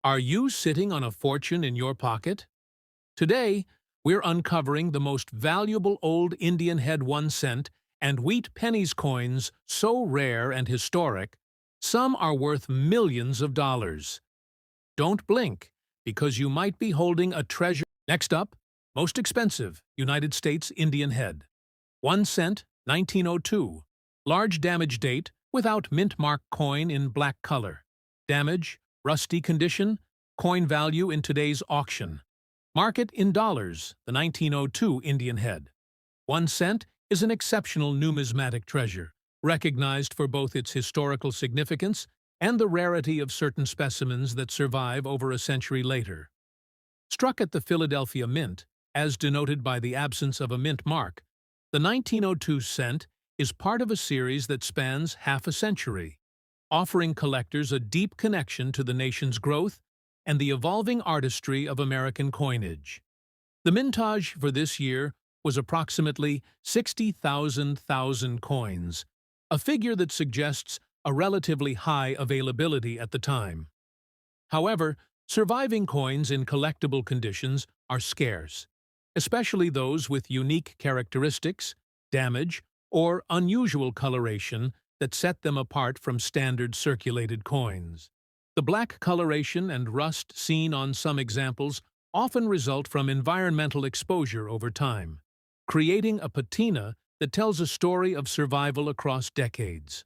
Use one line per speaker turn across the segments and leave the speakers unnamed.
Are you sitting on a fortune in your pocket? Today, we're uncovering the most valuable old Indian head 1 cent and wheat pennies coins so rare and historic, some are worth millions of dollars. Don't blink, because you might be holding a treasure. Next up, most expensive United States Indian head. 1 cent, 1902. Large damage date, without mint mark coin in black color. Damage, rusty condition, coin value in today's auction. Market in dollars, the 1902 Indian head. 1 cent is an exceptional numismatic treasure, recognized for both its historical significance and the rarity of certain specimens that survive over a century later. Struck at the Philadelphia Mint, as denoted by the absence of a mint mark, the 1902 cent is part of a series that spans half a century, offering collectors a deep connection to the nation's growth and the evolving artistry of American coinage. The mintage for this year was approximately 60,000 coins, a figure that suggests a relatively high availability at the time. However, surviving coins in collectible conditions are scarce, especially those with unique characteristics, damage, or unusual coloration that set them apart from standard circulated coins. The black coloration and rust seen on some examples often result from environmental exposure over time, creating a patina that tells a story of survival across decades.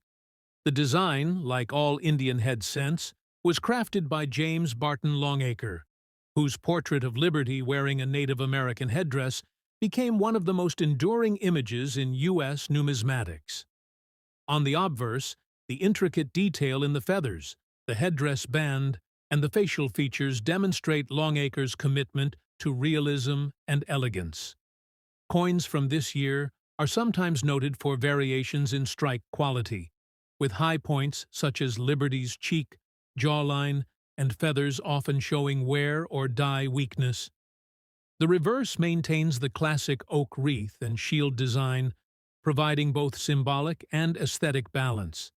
The design, like all Indian head cents, was crafted by James Barton Longacre, whose portrait of Liberty wearing a Native American headdress became one of the most enduring images in U.S. numismatics. On the obverse, the intricate detail in the feathers, the headdress band, and the facial features demonstrate Longacre's commitment to realism and elegance. Coins from this year are sometimes noted for variations in strike quality, with high points such as Liberty's cheek, jawline, and feathers often showing wear or die weakness. The reverse maintains the classic oak wreath and shield design, providing both symbolic and aesthetic balance.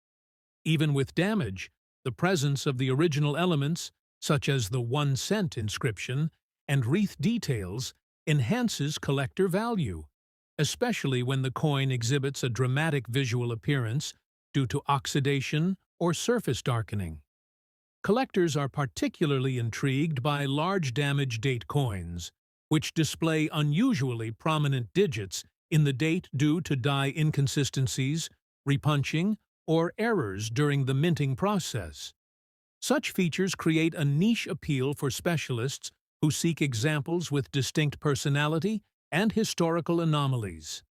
Even with damage, the presence of the original elements, such as the 1 cent inscription and wreath details, enhances collector value, especially when the coin exhibits a dramatic visual appearance due to oxidation or surface darkening. Collectors are particularly intrigued by large damage date coins, which display unusually prominent digits in the date due to die inconsistencies, repunching, or errors during the minting process. Such features create a niche appeal for specialists who seek examples with distinct personality and historical anomalies.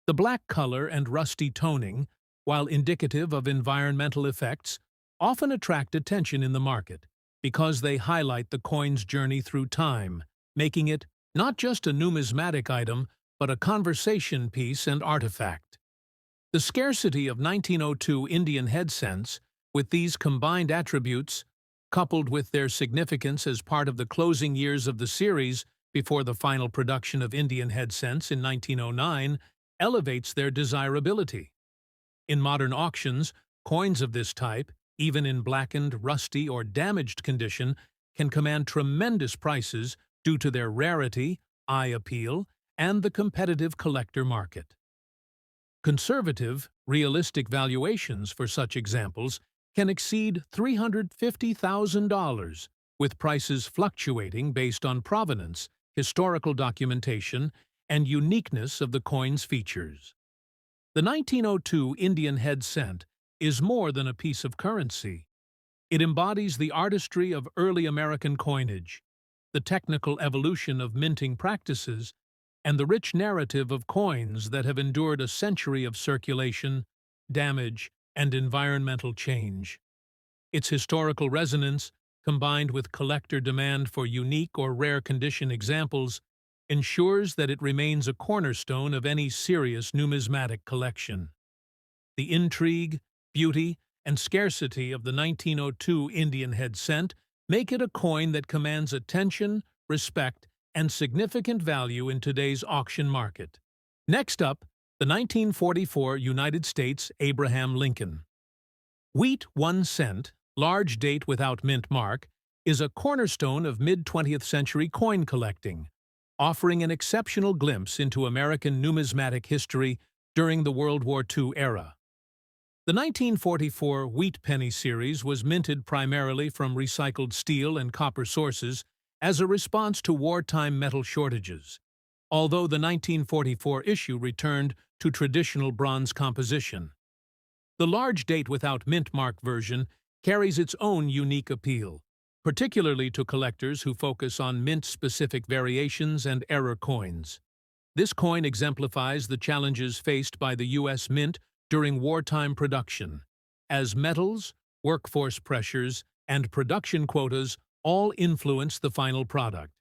The black color and rusty toning, while indicative of environmental effects, often attract attention in the market because they highlight the coin's journey through time, making it not just a numismatic item, but a conversation piece and artifact. The scarcity of 1902 Indian head cents, with these combined attributes, coupled with their significance as part of the closing years of the series before the final production of Indian head cents in 1909, elevates their desirability. In modern auctions, coins of this type, even in blackened, rusty, or damaged condition, can command tremendous prices due to their rarity, eye appeal, and the competitive collector market. Conservative, realistic valuations for such examples can exceed $350,000, with prices fluctuating based on provenance, historical documentation, and uniqueness of the coin's features. The 1902 Indian head cent is more than a piece of currency. It embodies the artistry of early American coinage, the technical evolution of minting practices, and the rich narrative of coins that have endured a century of circulation, damage, and environmental change. Its historical resonance, combined with collector demand for unique or rare condition examples, ensures that it remains a cornerstone of any serious numismatic collection. The intrigue, beauty, and scarcity of the 1902 Indian head cent make it a coin that commands attention, respect, and significant value in today's auction market. Next up, the 1944 United States Abraham Lincoln. Wheat 1 cent, large date without mint mark, is a cornerstone of mid-20th century coin collecting, offering an exceptional glimpse into American numismatic history during the World War II era. The 1944 Wheat Penny series was minted primarily from recycled steel and copper sources as a response to wartime metal shortages, although the 1944 issue returned to traditional bronze composition. The large date without mint mark version carries its own unique appeal, particularly to collectors who focus on mint-specific variations and error coins. This coin exemplifies the challenges faced by the U.S. Mint during wartime production, as metals, workforce pressures, and production quotas all influence the final product.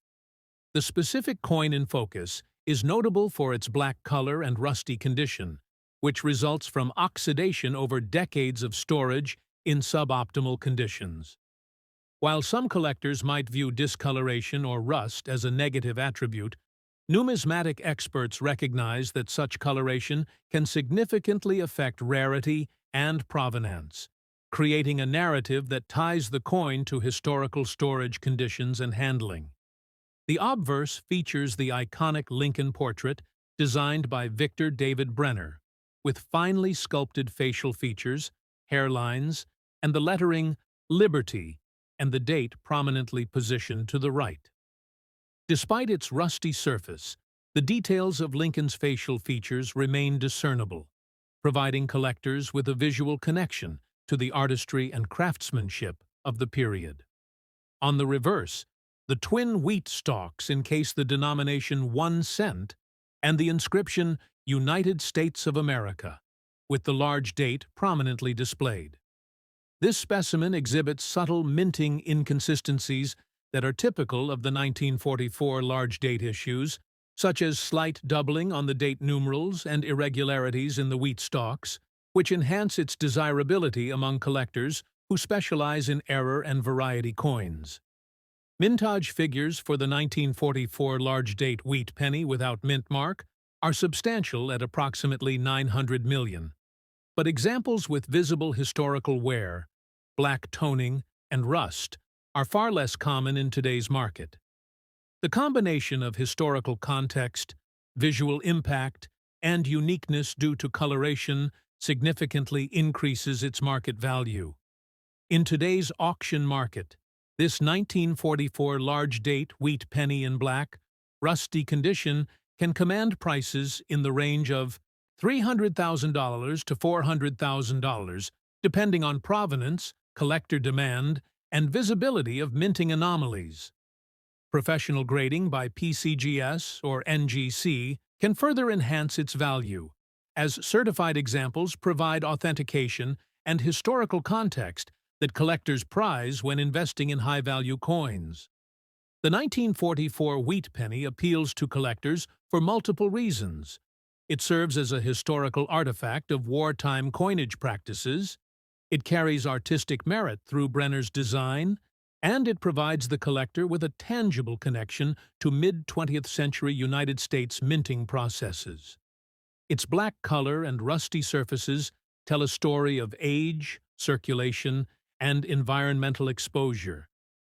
The specific coin in focus is notable for its black color and rusty condition, which results from oxidation over decades of storage in suboptimal conditions. While some collectors might view discoloration or rust as a negative attribute, numismatic experts recognize that such coloration can significantly affect rarity and provenance, creating a narrative that ties the coin to historical storage conditions and handling. The obverse features the iconic Lincoln portrait designed by Victor David Brenner, with finely sculpted facial features, hairlines, and the lettering Liberty and the date prominently positioned to the right. Despite its rusty surface, the details of Lincoln's facial features remain discernible, providing collectors with a visual connection to the artistry and craftsmanship of the period. On the reverse, the twin wheat stalks encase the denomination 1 cent and the inscription United States of America, with the large date prominently displayed. This specimen exhibits subtle minting inconsistencies that are typical of the 1944 large date issues, such as slight doubling on the date numerals and irregularities in the wheat stalks, which enhance its desirability among collectors who specialize in error and variety coins. Mintage figures for the 1944 large date wheat penny without mint mark are substantial at approximately 900 million, but examples with visible historical wear, black toning, and rust are far less common in today's market. The combination of historical context, visual impact, and uniqueness due to coloration significantly increases its market value. In today's auction market, this 1944 large date wheat penny in black, rusty condition can command prices in the range of $300,000 to $400,000, depending on provenance, collector demand, and visibility of minting anomalies. Professional grading by PCGS or NGC can further enhance its value, as certified examples provide authentication and historical context that collectors prize when investing in high-value coins. The 1944 wheat penny appeals to collectors for multiple reasons. It serves as a historical artifact of wartime coinage practices, it carries artistic merit through Brenner's design, and it provides the collector with a tangible connection to mid-20th century United States minting processes. Its black color and rusty surfaces tell a story of age, circulation, and environmental exposure,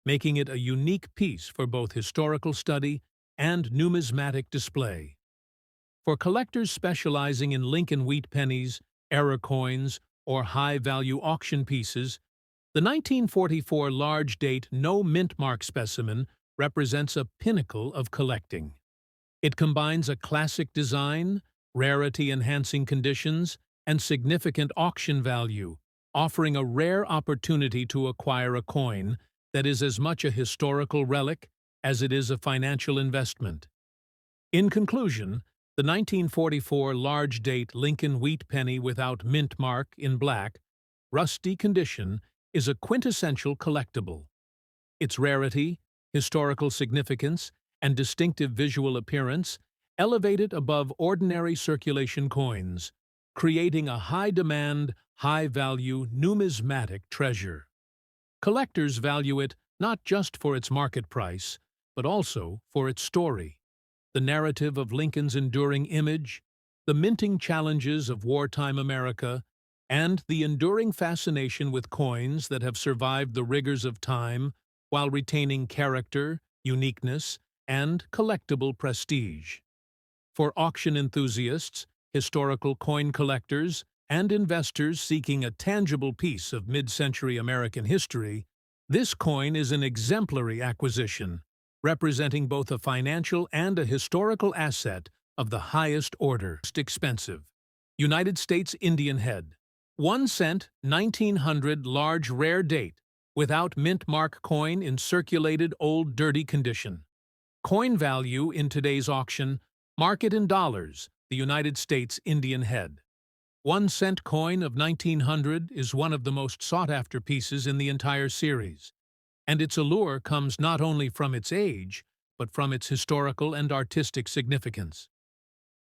making it a unique piece for both historical study and numismatic display. For collectors specializing in Lincoln wheat pennies, error coins, or high-value auction pieces, the 1944 large-date no-mint mark specimen represents a pinnacle of collecting. It combines a classic design, rarity-enhancing conditions, and significant auction value, offering a rare opportunity to acquire a coin that is as much a historical relic as it is a financial investment. In conclusion, the 1944 large-date Lincoln wheat penny without mint mark in black, rusty condition is a quintessential collectible. Its rarity, historical significance, and distinctive visual appearance elevate it above ordinary circulation coins, creating a high-demand, high-value numismatic treasure. Collectors value it not just for its market price, but also for its story. The narrative of Lincoln's enduring image, the minting challenges of wartime America, and the enduring fascination with coins that have survived the rigors of time while retaining character, uniqueness, and collectible prestige. For auction enthusiasts, historical coin collectors, and investors seeking a tangible piece of mid-century American history, this coin is an exemplary acquisition, representing both a financial and a historical asset of the highest order. Most expensive. United States Indian Head. 1 cent, 1900 large rare date, without mint mark coin in circulated old dirty condition. Coin value in today's auction, market in dollars, the United States Indian Head. 1 cent coin of 1900 is one of the most sought-after pieces in the entire series, and its allure comes not only from its age, but from its historical and artistic significance.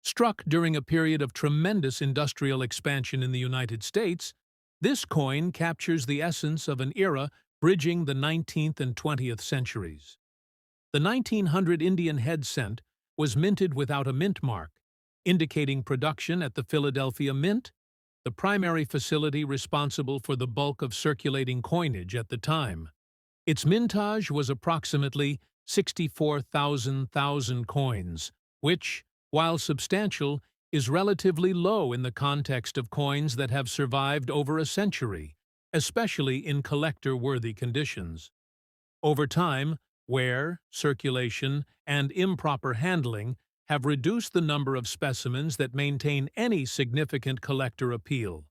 Struck during a period of tremendous industrial expansion in the United States, this coin captures the essence of an era bridging the 19th and 20th centuries. The 1900 Indian Head cent was minted without a mint mark, indicating production at the Philadelphia Mint, the primary facility responsible for the bulk of circulating coinage at the time. Its mintage was approximately 64,000 coins, which, while substantial, is relatively low in the context of coins that have survived over a century, especially in collector-worthy conditions. Over time, wear, circulation, and improper handling have reduced the number of specimens that maintain any significant collector appeal.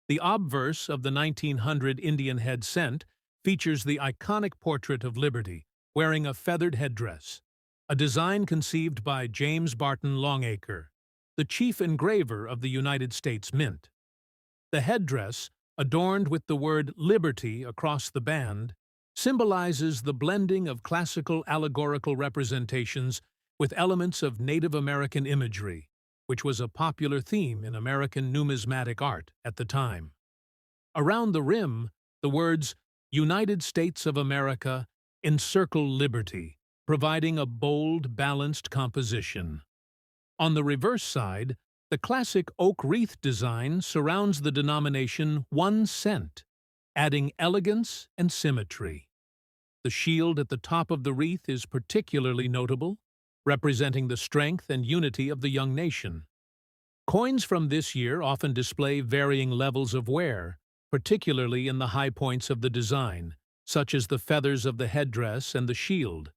The obverse of the 1900 Indian Head cent features the iconic portrait of Liberty, wearing a feathered headdress, a design conceived by James Barton Longacre, the chief engraver of the United States Mint. The headdress, adorned with the word Liberty across the band, symbolizes the blending of classical allegorical representations with elements of Native American imagery, which was a popular theme in American numismatic art at the time. Around the rim, the words United States of America encircle liberty, providing a bold, balanced composition. On the reverse side, the classic oak wreath design surrounds the denomination 1 cent, adding elegance and symmetry. The shield at the top of the wreath is particularly notable, representing the strength and unity of the young nation. Coins from this year often display varying levels of wear, particularly in the high points of the design, such as the feathers of the headdress and the shield,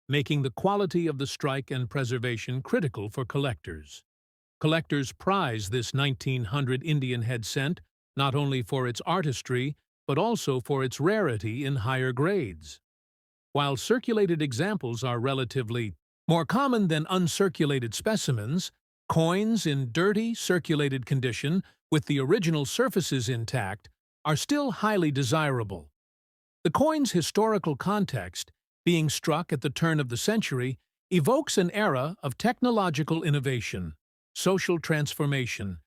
making the quality of the strike and preservation critical for collectors. Collectors prize this 1900 Indian Head cent not only for its artistry, but also for its rarity in higher grades. While circulated examples are relatively more common than uncirculated specimens, coins in dirty, circulated condition with the original surfaces intact are still highly desirable. The coin's historical context, being struck at the turn of the century, evokes an era of technological innovation, social transformation,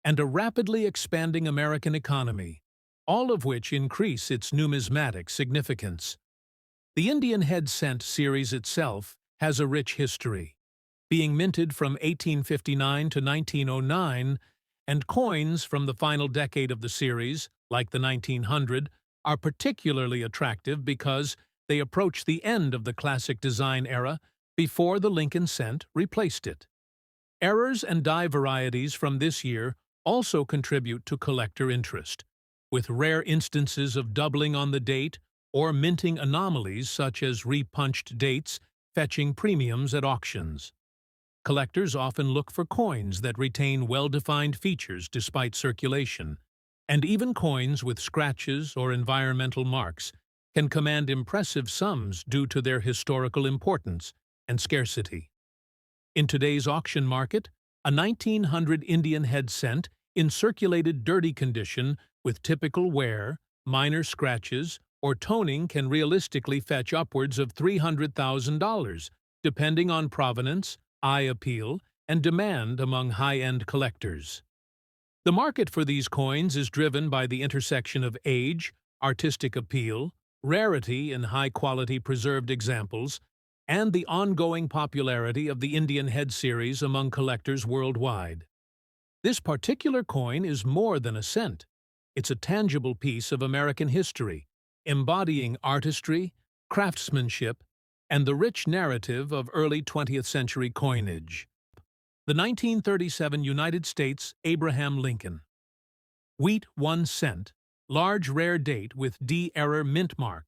and a rapidly expanding American economy, all of which increase its numismatic significance. The Indian Head cent series itself has a rich history, being minted from 1859 to 1909, and coins from the final decade of the series, like the 1900, are particularly attractive because they approach the end of the classic design era before the Lincoln cent replaced it. Errors and die varieties from this year also contribute to collector interest, with rare instances of doubling on the date or minting anomalies such as repunched dates fetching premiums at auctions. Collectors often look for coins that retain well-defined features despite circulation, and even coins with scratches or environmental marks can command impressive sums due to their historical importance and scarcity. In today's auction market, a 1900 Indian Head cent in circulated dirty condition with typical wear, minor scratches, or toning can realistically fetch upwards of $300,000, depending on provenance, eye appeal, and demand among high-end collectors. The market for these coins is driven by the intersection of age, artistic appeal, rarity in high-quality preserved examples, and the ongoing popularity of the Indian Head series among collectors worldwide. This particular coin is more than a cent. It's a tangible piece of American history, embodying artistry, craftsmanship, and the rich narrative of early 20th century coinage. The 1937 United States Abraham Lincoln. Wheat 1 cent, large rare date with D-error mint mark,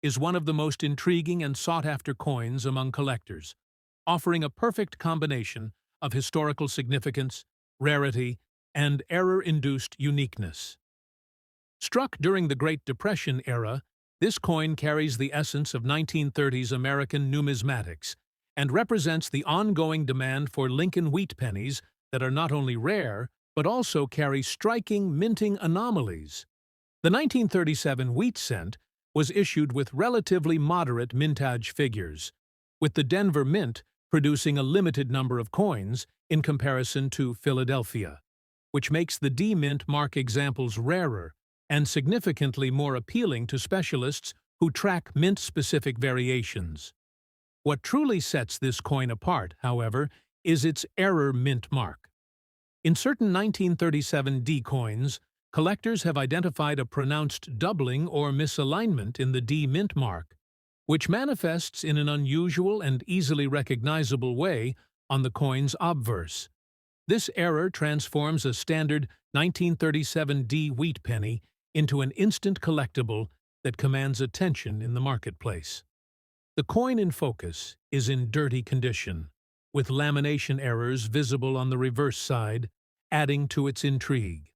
is one of the most intriguing and sought-after coins among collectors, offering a perfect combination of historical significance, rarity, and error-induced uniqueness. Struck during the Great Depression era, this coin carries the essence of 1930s American numismatics and represents the ongoing demand for Lincoln wheat pennies that are not only rare, but also carry striking minting anomalies. The 1937 wheat cent was issued with relatively moderate mintage figures, with the Denver Mint producing a limited number of coins in comparison to Philadelphia, which makes the D-Mint mark examples rarer and significantly more appealing to specialists who track mint-specific variations. What truly sets this coin apart, however, is its error mint mark. In certain 1937 D coins, collectors have identified a pronounced doubling or misalignment in the D mint mark, which manifests in an unusual and easily recognizable way on the coin's obverse. This error transforms a standard 1937 D wheat penny into an instant collectible that commands attention in the marketplace. The coin in focus is in dirty condition, with lamination errors visible on the reverse side, adding to its intrigue.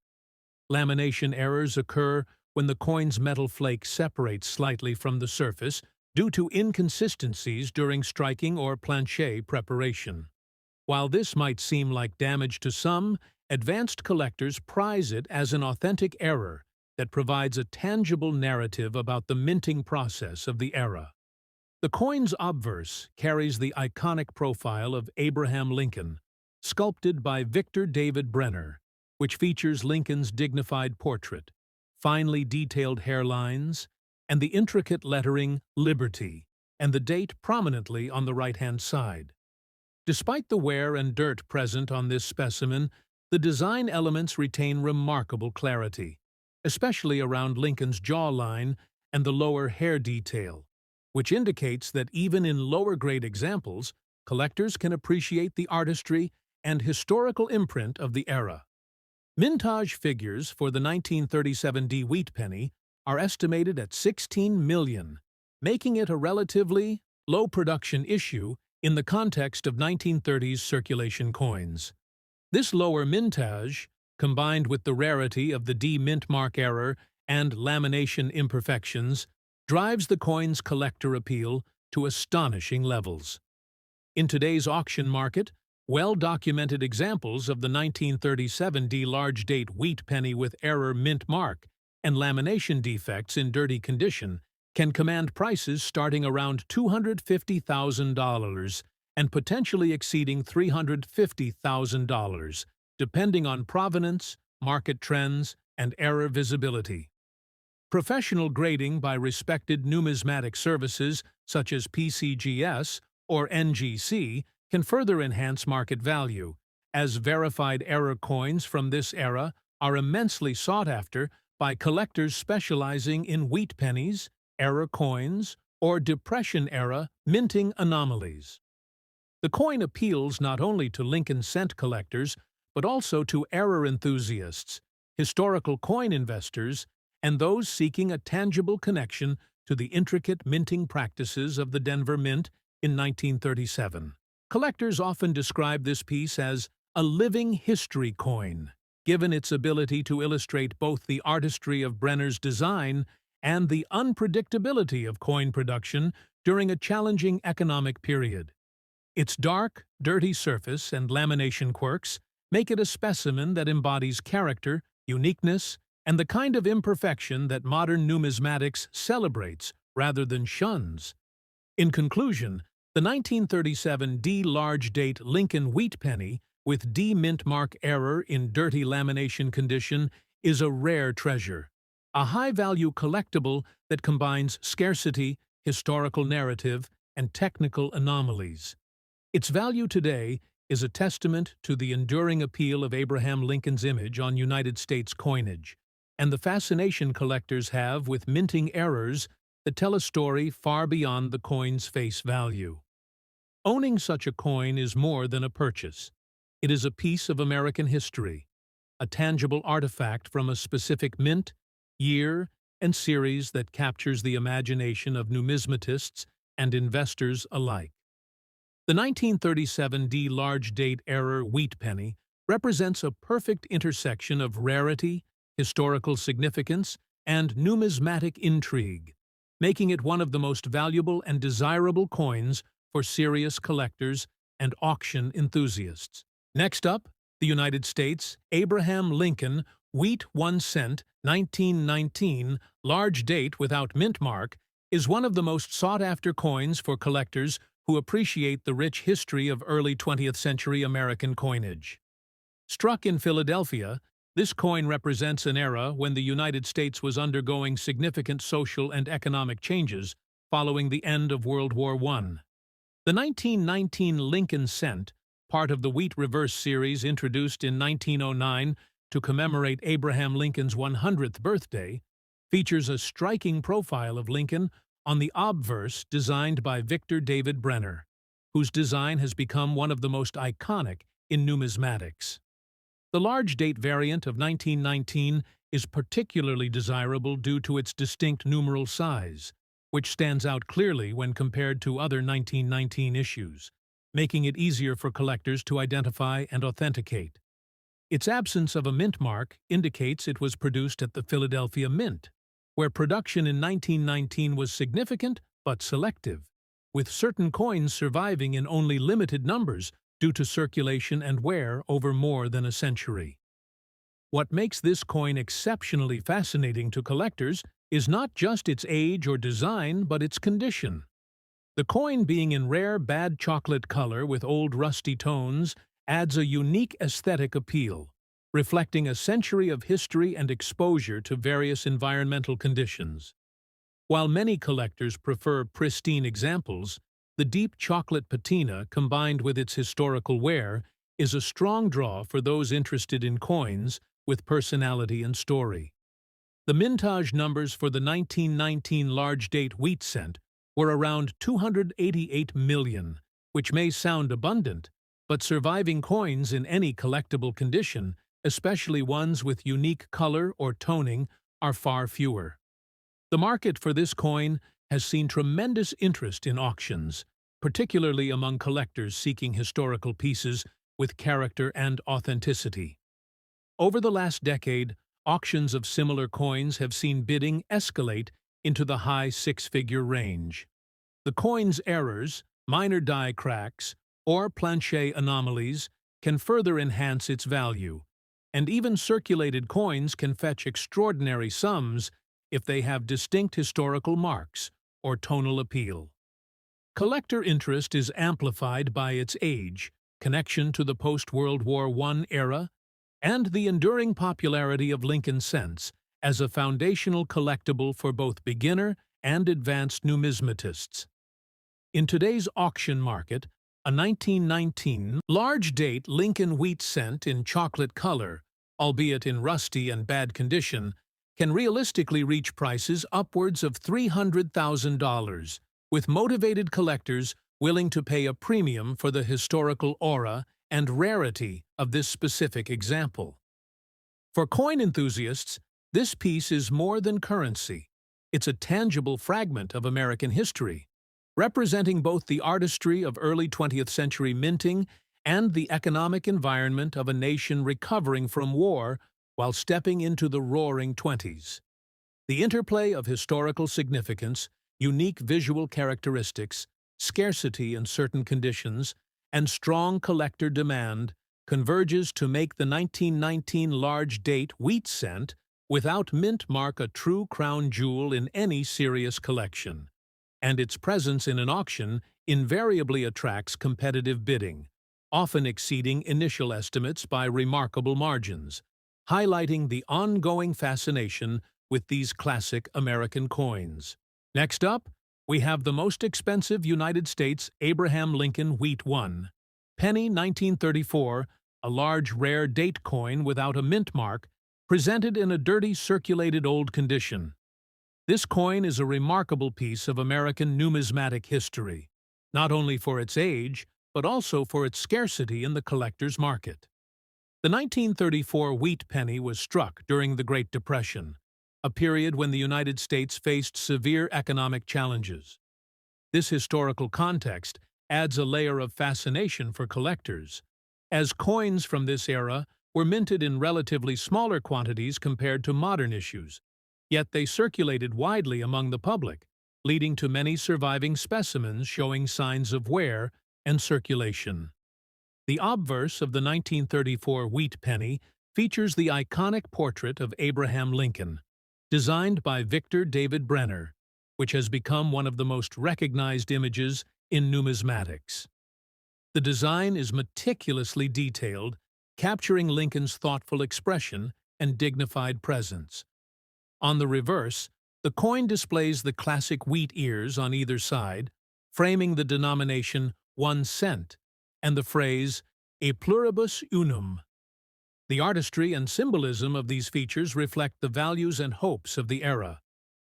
Lamination errors occur when the coin's metal flake separates slightly from the surface due to inconsistencies during striking or plancher preparation. While this might seem like damage to some, advanced collectors prize it as an authentic error that provides a tangible narrative about the minting process of the era. The coin's obverse carries the iconic profile of Abraham Lincoln, sculpted by Victor David Brenner, which features Lincoln's dignified portrait, finely detailed hairlines, and the intricate lettering Liberty, and the date prominently on the right-hand side. Despite the wear and dirt present on this specimen, the design elements retain remarkable clarity, especially around Lincoln's jawline and the lower hair detail, which indicates that even in lower-grade examples, collectors can appreciate the artistry and historical imprint of the era. Mintage figures for the 1937 D wheat penny are estimated at 16 million, making it a relatively low-production issue in the context of 1930s circulation coins. This lower mintage, combined with the rarity of the D mint mark error and lamination imperfections, drives the coin's collector appeal to astonishing levels. In today's auction market, well-documented examples of the 1937 D large-date wheat penny with error mint mark and lamination defects in dirty condition can command prices starting around $250,000 and potentially exceeding $350,000, depending on provenance, market trends, and error visibility. Professional grading by respected numismatic services such as PCGS or NGC can further enhance market value, as verified error coins from this era are immensely sought after by collectors specializing in wheat pennies, error coins, or Depression-era minting anomalies. The coin appeals not only to Lincoln cent collectors, but also to error enthusiasts, historical coin investors, and those seeking a tangible connection to the intricate minting practices of the Denver Mint in 1937. Collectors often describe this piece as a living history coin, given its ability to illustrate both the artistry of Brenner's design and the unpredictability of coin production during a challenging economic period. Its dark, dirty surface and lamination quirks make it a specimen that embodies character, uniqueness, and the kind of imperfection that modern numismatics celebrates rather than shuns. In conclusion, the 1937 D large-date Lincoln wheat penny with D mint mark error in dirty lamination condition is a rare treasure, a high-value collectible that combines scarcity, historical narrative, and technical anomalies. Its value today is a testament to the enduring appeal of Abraham Lincoln's image on United States coinage, and the fascination collectors have with minting errors that tell a story far beyond the coin's face value. Owning such a coin is more than a purchase. It is a piece of American history, a tangible artifact from a specific mint, year, and series that captures the imagination of numismatists and investors alike. The 1937 D large date error wheat penny represents a perfect intersection of rarity, historical significance, and numismatic intrigue, making it one of the most valuable and desirable coins for serious collectors and auction enthusiasts. Next up, the United States Abraham Lincoln wheat 1 cent 1919 large date without mint mark is one of the most sought-after coins for collectors who appreciate the rich history of early 20th century American coinage. Struck in Philadelphia, this coin represents an era when the United States was undergoing significant social and economic changes following the end of World War I. The 1919 Lincoln cent, part of the Wheat Reverse series introduced in 1909 to commemorate Abraham Lincoln's 100th birthday, features a striking profile of Lincoln on the obverse designed by Victor David Brenner, whose design has become one of the most iconic in numismatics. The large date variant of 1919 is particularly desirable due to its distinct numeral size, which stands out clearly when compared to other 1919 issues, making it easier for collectors to identify and authenticate. Its absence of a mint mark indicates it was produced at the Philadelphia Mint, where production in 1919 was significant but selective, with certain coins surviving in only limited numbers due to circulation and wear over more than a century. What makes this coin exceptionally fascinating to collectors is not just its age or design, but its condition. The coin being in rare bad chocolate color with old rusty tones adds a unique aesthetic appeal, reflecting a century of history and exposure to various environmental conditions. While many collectors prefer pristine examples, the deep chocolate patina combined with its historical wear is a strong draw for those interested in coins with personality and story. The mintage numbers for the 1919 large date wheat cent were around 288 million, which may sound abundant, but surviving coins in any collectible condition, especially ones with unique color or toning, are far fewer. The market for this coin has seen tremendous interest in auctions, particularly among collectors seeking historical pieces with character and authenticity. Over the last decade, auctions of similar coins have seen bidding escalate into the high six-figure range. The coin's errors, minor die cracks, or planchet anomalies can further enhance its value, and even circulated coins can fetch extraordinary sums if they have distinct historical marks or tonal appeal. Collector interest is amplified by its age, connection to the post-World War I era, and the enduring popularity of Lincoln cents as a foundational collectible for both beginner and advanced numismatists. In today's auction market, a 1919 large-date Lincoln wheat cent in chocolate color, albeit in rusty and bad condition, can realistically reach prices upwards of $300,000, with motivated collectors willing to pay a premium for the historical aura and rarity of this specific example. For coin enthusiasts, this piece is more than currency. It's a tangible fragment of American history, representing both the artistry of early 20th century minting and the economic environment of a nation recovering from war while stepping into the roaring 20s. The interplay of historical significance, unique visual characteristics, scarcity in certain conditions, and strong collector demand converges to make the 1919 large date wheat cent without mint mark a true crown jewel in any serious collection. And its presence in an auction invariably attracts competitive bidding, often exceeding initial estimates by remarkable margins, highlighting the ongoing fascination with these classic American coins. Next up, we have the most expensive United States Abraham Lincoln wheat 1 penny 1934, a large rare date coin without a mint mark, presented in a dirty circulated old condition. This coin is a remarkable piece of American numismatic history, not only for its age, but also for its scarcity in the collector's market. The 1934 wheat penny was struck during the Great Depression, a period when the United States faced severe economic challenges. This historical context adds a layer of fascination for collectors, as coins from this era were minted in relatively smaller quantities compared to modern issues, yet they circulated widely among the public, leading to many surviving specimens showing signs of wear and circulation. The obverse of the 1934 wheat penny features the iconic portrait of Abraham Lincoln, designed by Victor David Brenner, which has become one of the most recognized images in numismatics. The design is meticulously detailed, capturing Lincoln's thoughtful expression and dignified presence. On the reverse, the coin displays the classic wheat ears on either side, framing the denomination 1 cent and the phrase "e pluribus unum." The artistry and symbolism of these features reflect the values and hopes of the era,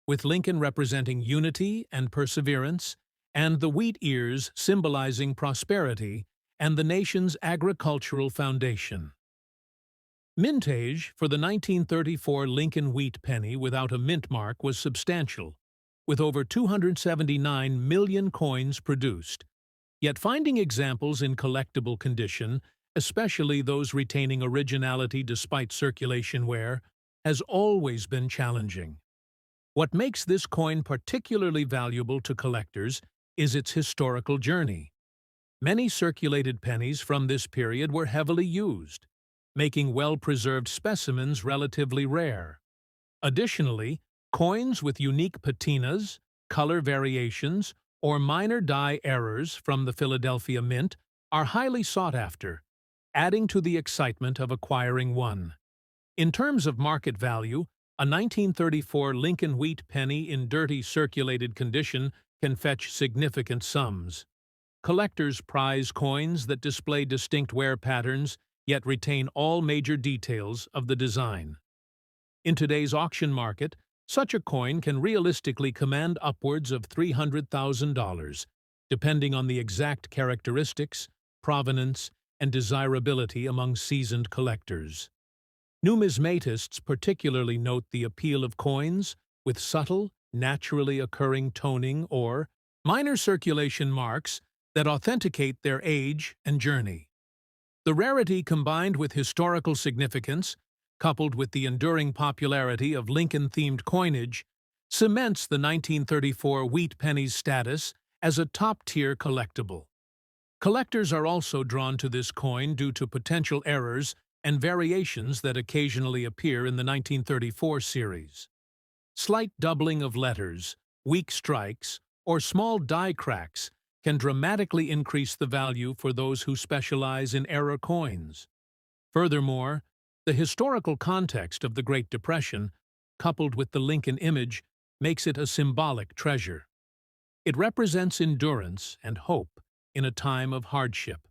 with Lincoln representing unity and perseverance, and the wheat ears symbolizing prosperity and the nation's agricultural foundation. Mintage for the 1934 Lincoln wheat penny without a mint mark was substantial, with over 279 million coins produced. Yet finding examples in collectible condition, especially those retaining originality despite circulation wear, has always been challenging. What makes this coin particularly valuable to collectors is its historical journey. Many circulated pennies from this period were heavily used, making well-preserved specimens relatively rare. Additionally, coins with unique patinas, color variations, or minor die errors from the Philadelphia Mint are highly sought after, adding to the excitement of acquiring one. In terms of market value, a 1934 Lincoln wheat penny in dirty circulated condition can fetch significant sums. Collectors prize coins that display distinct wear patterns yet retain all major details of the design. In today's auction market, such a coin can realistically command upwards of $300,000, depending on the exact characteristics, provenance, and desirability among seasoned collectors. Numismatists particularly note the appeal of coins with subtle, naturally occurring toning or minor circulation marks that authenticate their age and journey. The rarity combined with historical significance, coupled with the enduring popularity of Lincoln-themed coinage, cements the 1934 wheat penny's status as a top-tier collectible. Collectors are also drawn to this coin due to potential errors and variations that occasionally appear in the 1934 series. Slight doubling of letters, weak strikes, or small die cracks can dramatically increase the value for those who specialize in error coins. Furthermore, the historical context of the Great Depression, coupled with the Lincoln image, makes it a symbolic treasure. It represents endurance and hope in a time of hardship.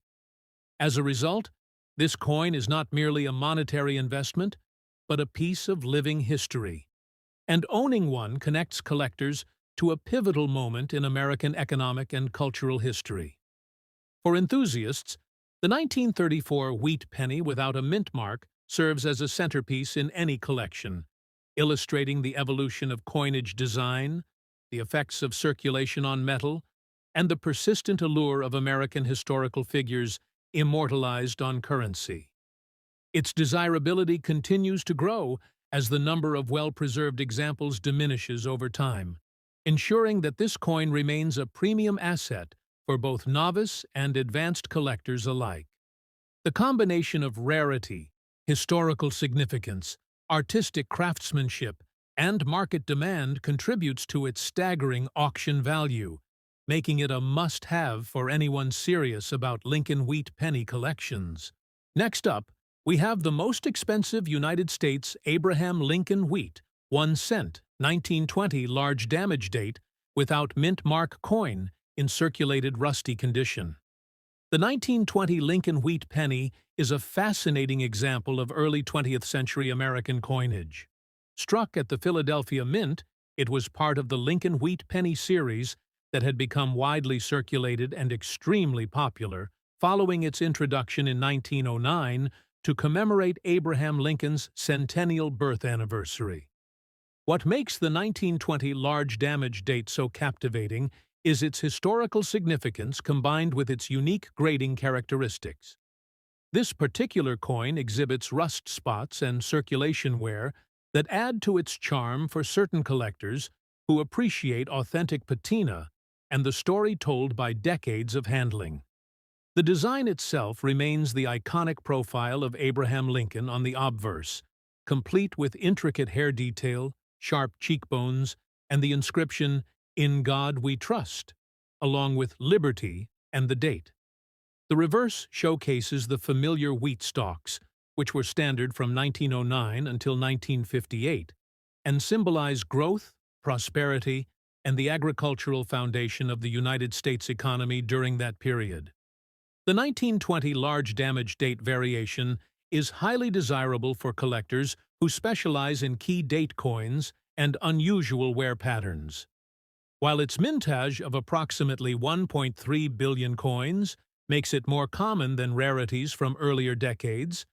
As a result, this coin is not merely a monetary investment, but a piece of living history. And owning one connects collectors to a pivotal moment in American economic and cultural history. For enthusiasts, the 1934 wheat penny without a mint mark serves as a centerpiece in any collection, illustrating the evolution of coinage design, the effects of circulation on metal, and the persistent allure of American historical figures immortalized on currency. Its desirability continues to grow as the number of well-preserved examples diminishes over time, ensuring that this coin remains a premium asset for both novice and advanced collectors alike. The combination of rarity, historical significance, artistic craftsmanship, and market demand contributes to its staggering auction value, making it a must-have for anyone serious about Lincoln wheat penny collections. Next up, we have the most expensive United States Abraham Lincoln wheat, 1 cent, 1920 large damage date, without mint mark coin in circulated rusty condition. The 1920 Lincoln wheat penny is a fascinating example of early 20th century American coinage. Struck at the Philadelphia Mint, It was part of the Lincoln Wheat Penny series that had become widely circulated and extremely popular following its introduction in 1909 to commemorate Abraham Lincoln's centennial birth anniversary. What makes the 1920 large damage date so captivating is its historical significance combined with its unique grading characteristics. This particular coin exhibits rust spots and circulation wear that add to its charm for certain collectors who appreciate authentic patina and the story told by decades of handling. The design itself remains the iconic profile of Abraham Lincoln on the obverse, complete with intricate hair detail, sharp cheekbones, and the inscription, "In God We Trust," along with liberty and the date. The reverse showcases the familiar wheat stalks, which were standard from 1909 until 1958, and symbolize growth, prosperity, and the agricultural foundation of the United States economy during that period. The 1920 large damage date variation is highly desirable for collectors who specialize in key date coins and unusual wear patterns. While its mintage of approximately 1.3 billion coins makes it more common than rarities from earlier decades,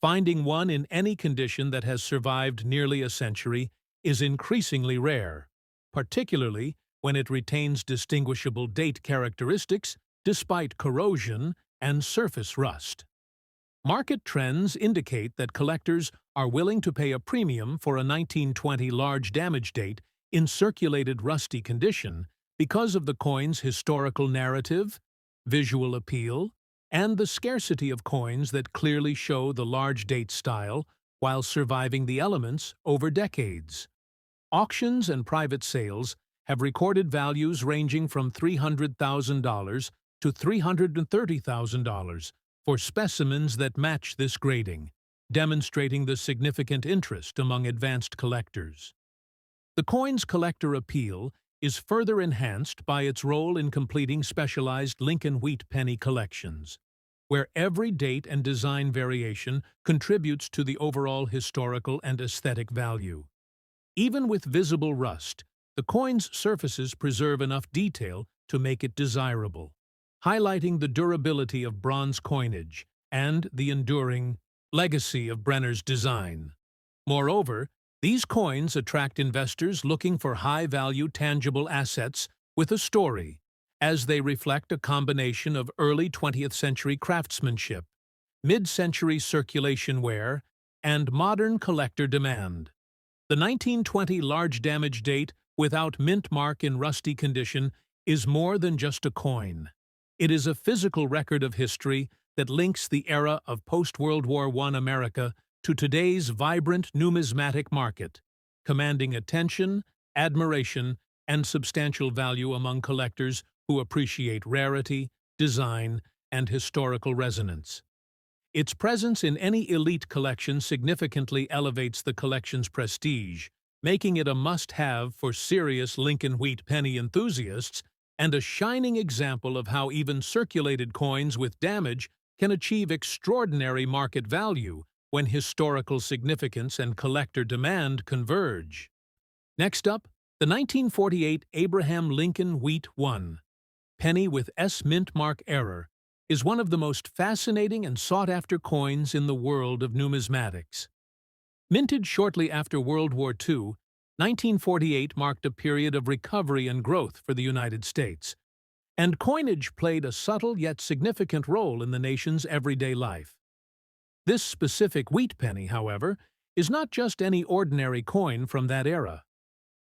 finding one in any condition that has survived nearly a century is increasingly rare, particularly when it retains distinguishable date characteristics despite corrosion and surface rust. Market trends indicate that collectors are willing to pay a premium for a 1920 large damage date in circulated rusty condition because of the coin's historical narrative, visual appeal, and the scarcity of coins that clearly show the large date style while surviving the elements over decades. Auctions and private sales have recorded values ranging from $300,000 to $330,000 for specimens that match this grading, demonstrating the significant interest among advanced collectors. The coin's collector appeal is further enhanced by its role in completing specialized Lincoln Wheat Penny collections, where every date and design variation contributes to the overall historical and aesthetic value. Even with visible rust, the coin's surfaces preserve enough detail to make it desirable, highlighting the durability of bronze coinage and the enduring legacy of Brenner's design. Moreover, these coins attract investors looking for high-value tangible assets with a story, as they reflect a combination of early 20th century craftsmanship, mid-century circulation wear, and modern collector demand. The 1920 large damage date without mint mark in rusty condition is more than just a coin. It is a physical record of history that links the era of post-World War I America to today's vibrant numismatic market, commanding attention, admiration, and substantial value among collectors who appreciate rarity, design, and historical resonance. Its presence in any elite collection significantly elevates the collection's prestige, making it a must-have for serious Lincoln Wheat Penny enthusiasts and a shining example of how even circulated coins with damage can achieve extraordinary market value when historical significance and collector demand converge. Next up, the 1948 Abraham Lincoln Wheat 1 Penny with S mint mark error is one of the most fascinating and sought-after coins in the world of numismatics. Minted shortly after World War II, 1948 marked a period of recovery and growth for the United States, and coinage played a subtle yet significant role in the nation's everyday life. This specific wheat penny, however, is not just any ordinary coin from that era.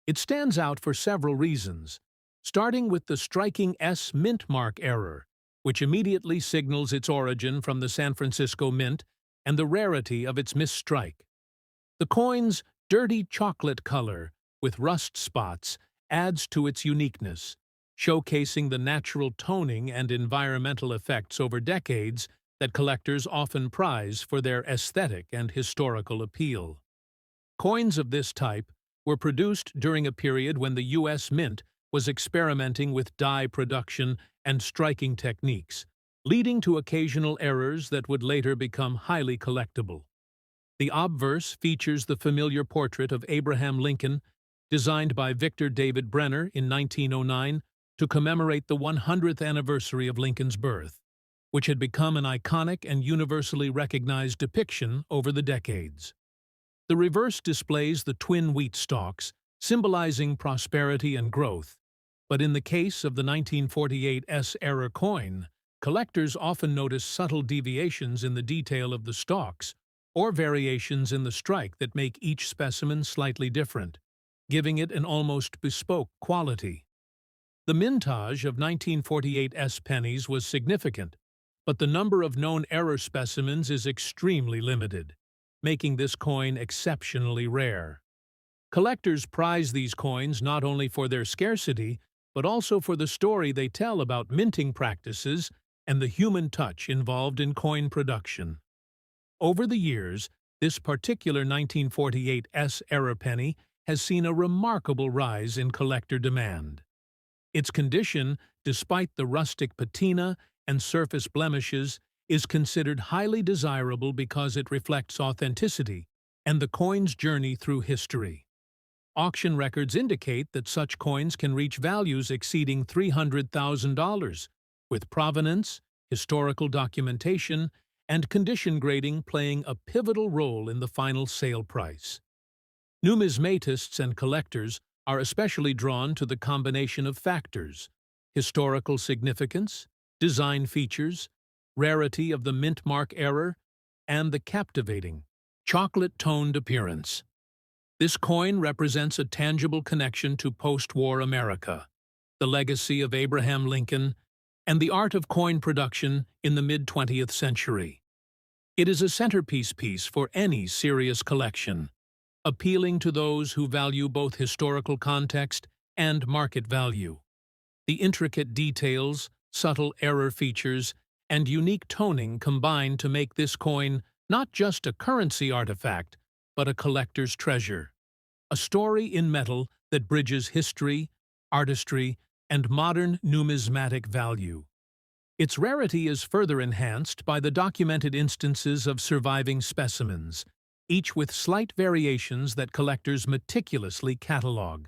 It stands out for several reasons, starting with the striking S mint mark error, which immediately signals its origin from the San Francisco Mint and the rarity of its misstrike. The coin's dirty chocolate color with rust spots adds to its uniqueness, showcasing the natural toning and environmental effects over decades that collectors often prize for their aesthetic and historical appeal. Coins of this type were produced during a period when the U.S. Mint was experimenting with die production and striking techniques, leading to occasional errors that would later become highly collectible. The obverse features the familiar portrait of Abraham Lincoln designed by Victor David Brenner in 1909 to commemorate the 100th anniversary of Lincoln's birth, which had become an iconic and universally recognized depiction over the decades. The reverse displays the twin wheat stalks, symbolizing prosperity and growth, but in the case of the 1948 S-era coin, collectors often notice subtle deviations in the detail of the stalks or variations in the strike that make each specimen slightly different, giving it an almost bespoke quality. The mintage of 1948 S pennies was significant, but the number of known error specimens is extremely limited, making this coin exceptionally rare. Collectors prize these coins not only for their scarcity, but also for the story they tell about minting practices and the human touch involved in coin production. Over the years, this particular 1948 S-era penny has seen a remarkable rise in collector demand. Its condition, despite the rustic patina and surface blemishes, is considered highly desirable because it reflects authenticity and the coin's journey through history. Auction records indicate that such coins can reach values exceeding $300,000, with provenance, historical documentation, and condition grading playing a pivotal role in the final sale price. Numismatists and collectors are especially drawn to the combination of factors: historical significance, design features, rarity of the mint mark error, and the captivating, chocolate-toned appearance. This coin represents a tangible connection to post-war America, the legacy of Abraham Lincoln, and the art of coin production in the mid-20th century. It is a centerpiece piece for any serious collection, appealing to those who value both historical context and market value. The intricate details, subtle error features, and unique toning combine to make this coin not just a currency artifact, but a collector's treasure. A story in metal that bridges history, artistry, and modern numismatic value. Its rarity is further enhanced by the documented instances of surviving specimens, each with slight variations that collectors meticulously catalog.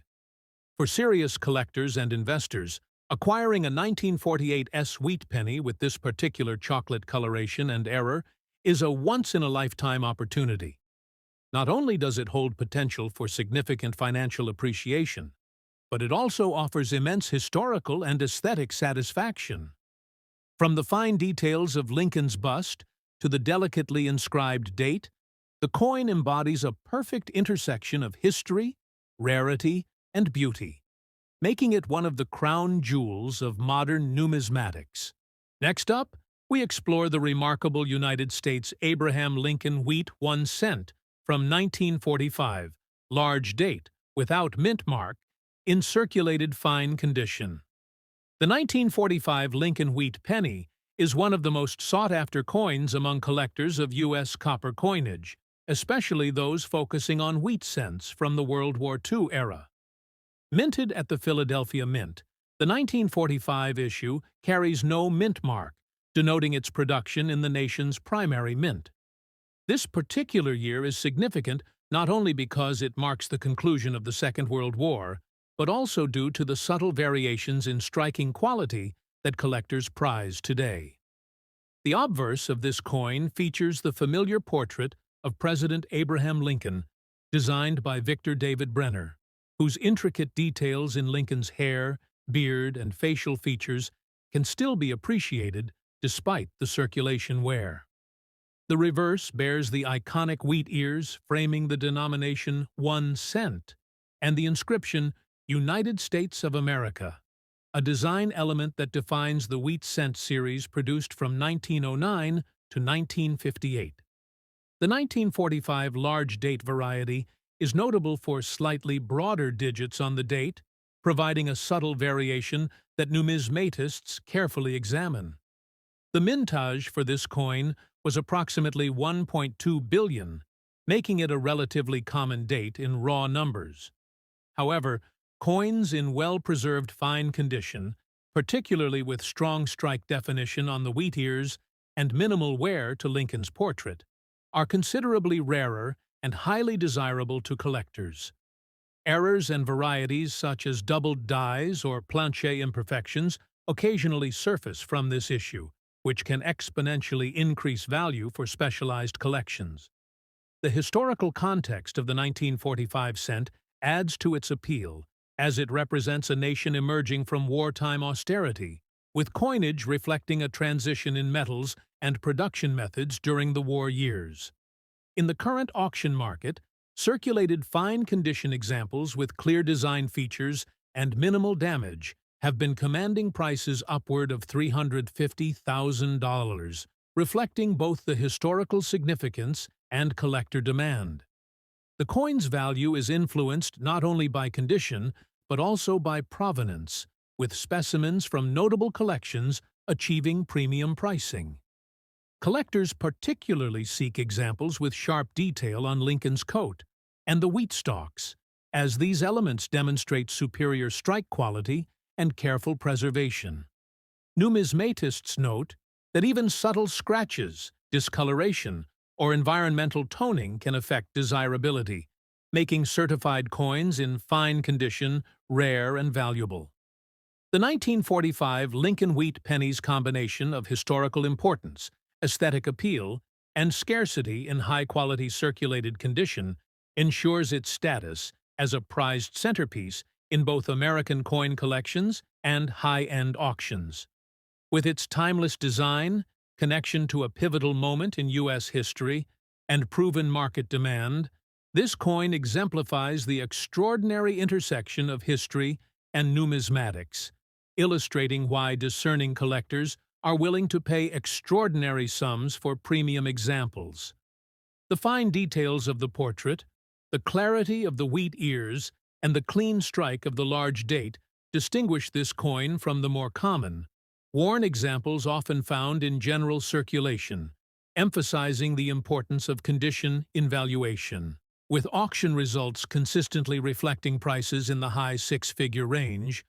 For serious collectors and investors, acquiring a 1948 S wheat penny with this particular chocolate coloration and error is a once-in-a-lifetime opportunity. Not only does it hold potential for significant financial appreciation, but it also offers immense historical and aesthetic satisfaction. From the fine details of Lincoln's bust to the delicately inscribed date, the coin embodies a perfect intersection of history, rarity, and beauty, making it one of the crown jewels of modern numismatics. Next up, we explore the remarkable United States Abraham Lincoln wheat 1 cent from 1945, large date, without mint mark, in circulated fine condition. The 1945 Lincoln wheat penny is one of the most sought-after coins among collectors of U.S. copper coinage, especially those focusing on wheat cents from the World War II era. Minted at the Philadelphia Mint, the 1945 issue carries no mint mark, denoting its production in the nation's primary mint. This particular year is significant not only because it marks the conclusion of the Second World War, but also due to the subtle variations in striking quality that collectors prize today. The obverse of this coin features the familiar portrait of President Abraham Lincoln, designed by Victor David Brenner, whose intricate details in Lincoln's hair, beard, and facial features can still be appreciated despite the circulation wear. The reverse bears the iconic wheat ears framing the denomination 1 cent and the inscription United States of America, a design element that defines the wheat cent series produced from 1909 to 1958. The 1945 large date variety is notable for slightly broader digits on the date, providing a subtle variation that numismatists carefully examine. The mintage for this coin was approximately 1.2 billion, making it a relatively common date in raw numbers. However, coins in well-preserved fine condition, particularly with strong strike definition on the wheat ears and minimal wear to Lincoln's portrait, are considerably rarer and highly desirable to collectors. Errors and varieties such as doubled dies or planche imperfections occasionally surface from this issue, which can exponentially increase value for specialized collections. The historical context of the 1945 cent adds to its appeal, as it represents a nation emerging from wartime austerity, with coinage reflecting a transition in metals and production methods during the war years. In the current auction market, circulated fine-condition examples with clear design features and minimal damage have been commanding prices upward of $350,000, reflecting both the historical significance and collector demand. The coin's value is influenced not only by condition, but also by provenance, with specimens from notable collections achieving premium pricing. Collectors particularly seek examples with sharp detail on Lincoln's coat and the wheat stalks, as these elements demonstrate superior strike quality and careful preservation. Numismatists note that even subtle scratches, discoloration, or environmental toning can affect desirability, making certified coins in fine condition rare and valuable. The 1945 Lincoln Wheat Pennies combination of historical importance, aesthetic appeal, and scarcity in high-quality circulated condition ensures its status as a prized centerpiece in both American coin collections and high-end auctions. With its timeless design, connection to a pivotal moment in U.S. history, and proven market demand, this coin exemplifies the extraordinary intersection of history and numismatics, illustrating why discerning collectors are willing to pay extraordinary sums for premium examples. The fine details of the portrait, the clarity of the wheat ears, and the clean strike of the large date distinguish this coin from the more common, worn examples often found in general circulation, emphasizing the importance of condition in valuation. With auction results consistently reflecting prices in the high six-figure range,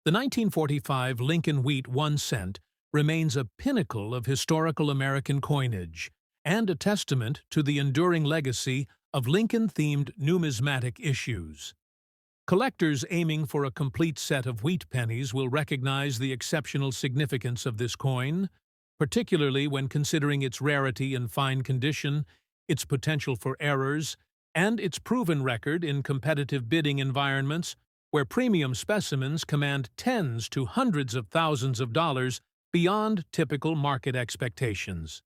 the 1945 Lincoln Wheat 1 cent remains a pinnacle of historical American coinage and a testament to the enduring legacy of Lincoln-themed numismatic issues. Collectors aiming for a complete set of wheat pennies will recognize the exceptional significance of this coin, particularly when considering its rarity and fine condition, its potential for errors, and its proven record in competitive bidding environments where premium specimens command tens to hundreds of thousands of dollars beyond typical market expectations.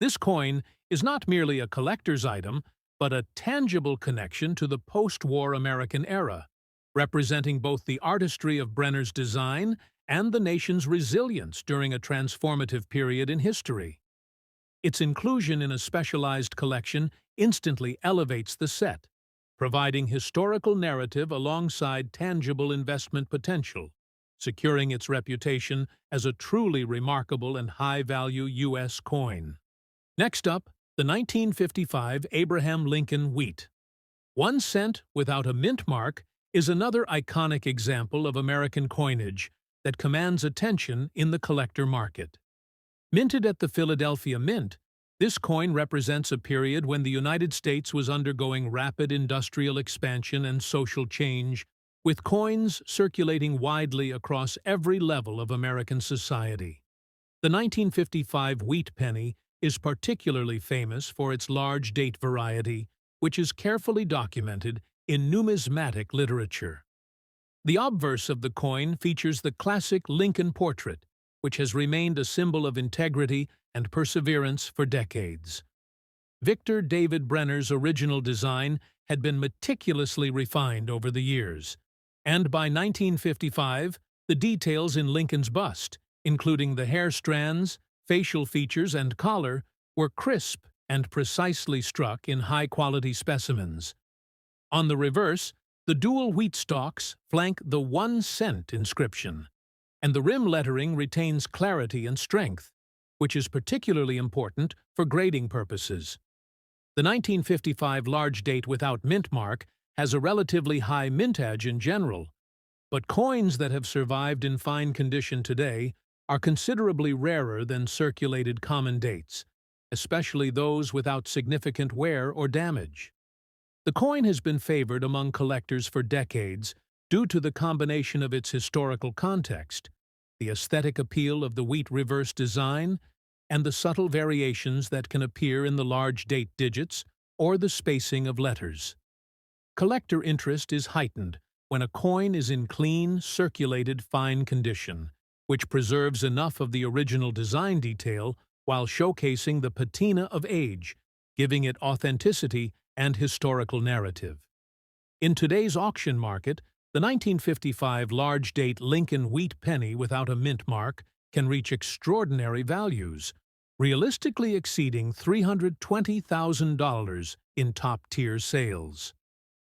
This coin is not merely a collector's item, but a tangible connection to the post-war American era, representing both the artistry of Brenner's design and the nation's resilience during a transformative period in history. Its inclusion in a specialized collection instantly elevates the set, providing historical narrative alongside tangible investment potential, securing its reputation as a truly remarkable and high-value U.S. coin. Next up, the 1955 Abraham Lincoln Wheat. 1 cent without a mint mark is another iconic example of American coinage that commands attention in the collector market. Minted at the Philadelphia Mint, this coin represents a period when the United States was undergoing rapid industrial expansion and social change, with coins circulating widely across every level of American society. The 1955 wheat penny is particularly famous for its large date variety, which is carefully documented in numismatic literature. The obverse of the coin features the classic Lincoln portrait, which has remained a symbol of integrity and perseverance for decades. Victor David Brenner's original design had been meticulously refined over the years, and by 1955, the details in Lincoln's bust, including the hair strands, facial features, and collar, were crisp and precisely struck in high-quality specimens. On the reverse, the dual wheat stalks flank the 1 cent inscription, and the rim lettering retains clarity and strength, which is particularly important for grading purposes. The 1955 large date without mint mark has a relatively high mintage in general, but coins that have survived in fine condition today are considerably rarer than circulated common dates, especially those without significant wear or damage. The coin has been favored among collectors for decades due to the combination of its historical context, the aesthetic appeal of the wheat reverse design, and the subtle variations that can appear in the large date digits or the spacing of letters. Collector interest is heightened when a coin is in clean, circulated, fine condition, which preserves enough of the original design detail while showcasing the patina of age, giving it authenticity and historical narrative. In today's auction market, the 1955 large-date Lincoln wheat penny without a mint mark can reach extraordinary values, realistically exceeding $320,000 in top-tier sales.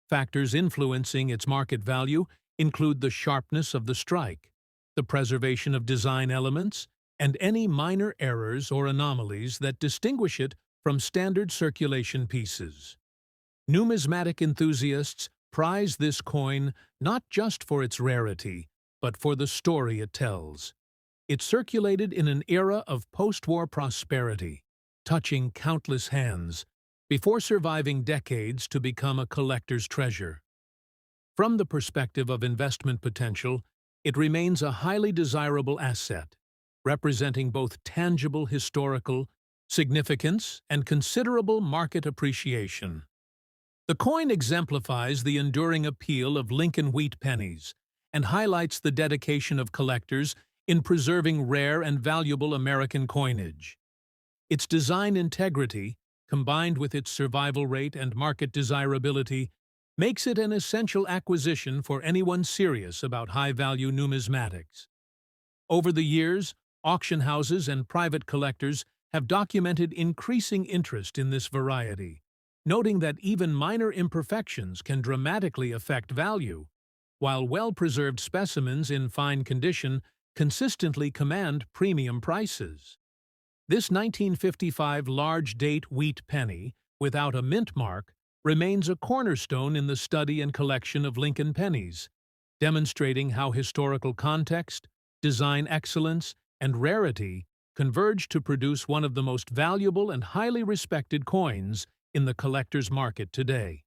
Factors influencing its market value include the sharpness of the strike, the preservation of design elements, and any minor errors or anomalies that distinguish it from standard circulation pieces. Numismatic enthusiasts prize this coin not just for its rarity, but for the story it tells. It circulated in an era of post-war prosperity, touching countless hands, before surviving decades to become a collector's treasure. From the perspective of investment potential, it remains a highly desirable asset, representing both tangible historical significance and considerable market appreciation. The coin exemplifies the enduring appeal of Lincoln wheat pennies and highlights the dedication of collectors in preserving rare and valuable American coinage. Its design integrity, combined with its survival rate and market desirability, makes it an essential acquisition for anyone serious about high-value numismatics. Over the years, auction houses and private collectors have documented increasing interest in this variety, noting that even minor imperfections can dramatically affect value, while well-preserved specimens in fine condition consistently command premium prices. This 1955 large-date wheat penny, without a mint mark, remains a cornerstone in the study and collection of Lincoln pennies, demonstrating how historical context, design excellence, and rarity converge to produce one of the most valuable and highly respected coins in the collector's market today.